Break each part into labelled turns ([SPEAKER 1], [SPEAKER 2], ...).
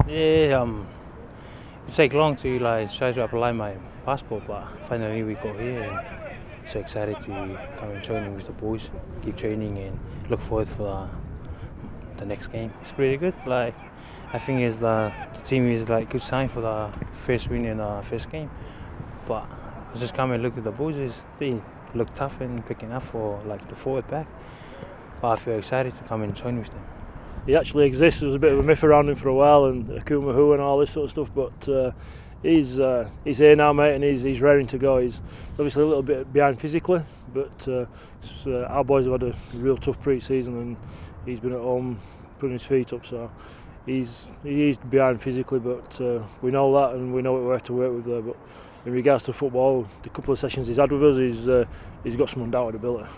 [SPEAKER 1] Yeah, it take long to try to apply my passport, but finally we got here. And so excited to come and training with the boys, keep training, and look forward for the next game. It's pretty good. I think is the team is good sign for the first win in the first game. But I just come and look at the boys. They look tough and picking up for the forward back. But I feel excited to come and join with them.
[SPEAKER 2] He actually exists. There was a bit of a myth around him for a while, and Ukuma Ta'ai and all this sort of stuff. But he's here now, mate, and he's raring to go. He's obviously a little bit behind physically, but our boys have had a real tough pre-season, and he's been at home putting his feet up. So he's behind physically, but we know that, and we know what we have to work with there. But in regards to football, the couple of sessions he's had with us, he's got some undoubted ability.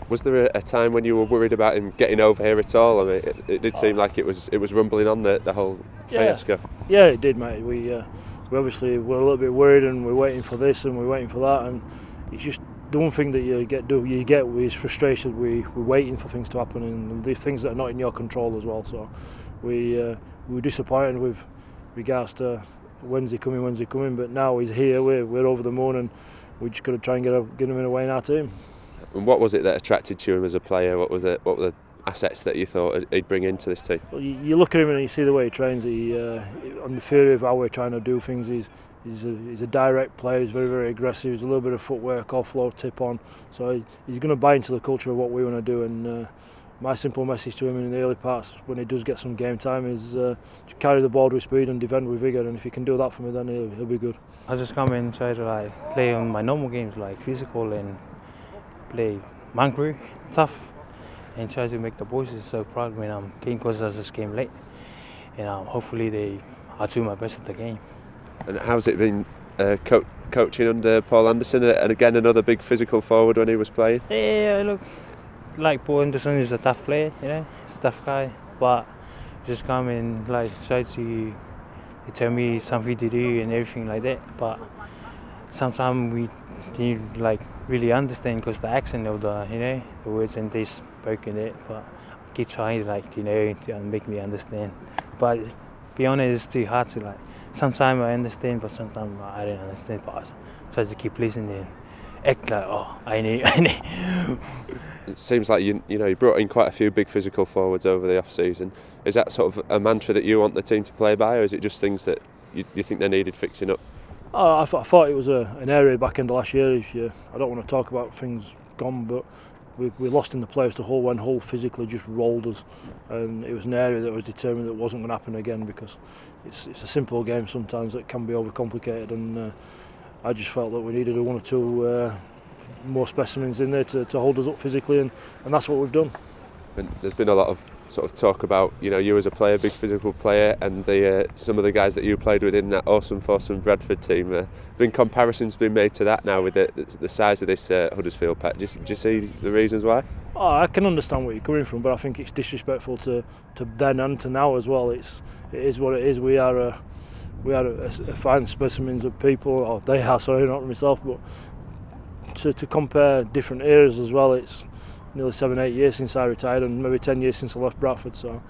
[SPEAKER 3] Was there a time when you were worried about him getting over here at all? I mean, it did seem like it was rumbling on the whole fiasco.
[SPEAKER 2] Yeah, it did, mate. We obviously were a little bit worried, and we're waiting for this and we're waiting for that, and it's just the one thing that you get is frustration. We're waiting for things to happen, and the things that are not in your control as well. So we were disappointed with regards to when's he coming, but now he's here. We're over the moon, and we just got to try and get him away in our team.
[SPEAKER 3] And what was it that attracted you him as a player? What were the assets that you thought he'd bring into this team?
[SPEAKER 2] Well, you look at him and you see the way he trains. On the theory of how we're trying to do things, he's a direct player. He's very, very aggressive. He's a little bit of footwork, offload, tip on. So he's going to buy into the culture of what we want to do. And my simple message to him in the early parts, when he does get some game time, is to carry the ball with speed and defend with vigour. And if he can do that for me, then he'll be good.
[SPEAKER 1] I just come and try to play on my normal games, physical, and play man-crew, tough, and try to make the boys so proud when I'm game, because I just came late, and hopefully I'll do my best at the game.
[SPEAKER 3] And how's it been coaching under Paul Anderson, and again another big physical forward when he was playing?
[SPEAKER 1] Yeah, look, Paul Anderson is a tough player, he's a tough guy, but just come and try to tell me something to do and everything like that. But sometimes we need really understand, because the accent of the words and they spoken it. But I keep trying to make me understand. But be honest, it's too hard to Sometimes I understand, but sometimes I don't understand. But I try to keep listening, act I know.
[SPEAKER 3] It seems like you brought in quite a few big physical forwards over the off season. Is that sort of a mantra that you want the team to play by, or is it just things that you think they needed fixing up?
[SPEAKER 2] I thought it was an area back end of last year. I don't want to talk about things gone, but we lost in the playoffs to Hull when Hull physically just rolled us, and it was an area that was determined that wasn't going to happen again, because it's a simple game sometimes that can be overcomplicated, and I just felt that we needed one or two more specimens in there to hold us up physically, and that's what we've done.
[SPEAKER 3] And there's been a lot of sort of talk about you as a player, big physical player, and some of the guys that you played with in that awesome foursome Bradford team. Been comparisons being made to that now with the size of this Huddersfield pack. Do you see the reasons why?
[SPEAKER 2] I can understand where you're coming from, but I think it's disrespectful to then and to now as well. It is what it is. We are a fine specimens of people, or they are, sorry, not myself, but to compare different eras as well. It's nearly 7-8 years since I retired, and maybe 10 years since I left Bradford. So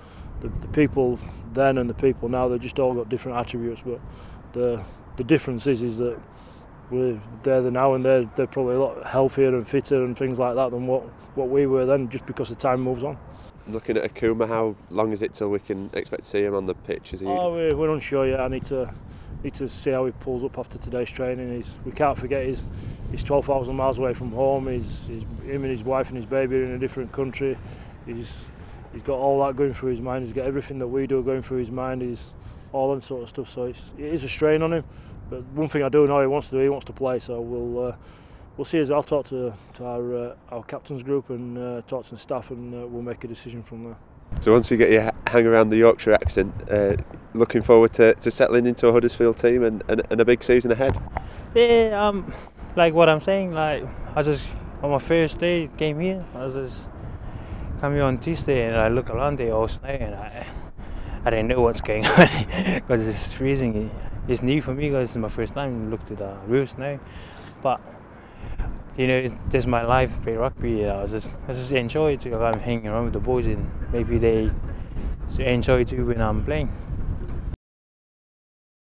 [SPEAKER 2] the people then and the people now, they've just all got different attributes. But the difference is that they're there now, and they're probably a lot healthier and fitter and things like that than what we were then, just because the time moves on.
[SPEAKER 3] Looking at Ukuma, how long is it till we can expect to see him on the pitch?
[SPEAKER 2] We're unsure yet. I need to see how he pulls up after today's training. We can't forget he's 12,000 miles away from home. Him and his wife and his baby are in a different country. He's got all that going through his mind. He's got everything that we do going through his mind. He's all that sort of stuff. So it is a strain on him. But one thing I do know he wants to play. So we'll see. I'll talk to our captains group and talk to the staff, and we'll make a decision from there.
[SPEAKER 3] So once you get your hang around the Yorkshire accent, looking forward to settling into a Huddersfield team and a big season ahead.
[SPEAKER 1] Yeah, like what I'm saying, I just on my first day came here, I just come here on Tuesday, and I look around there all snow, and I didn't know what's going on because it's freezing. It's new for me because it's my first time looked at the real snow, but this is my life, play rugby. I just enjoy to hang around with the boys, and maybe they enjoy too when I'm playing.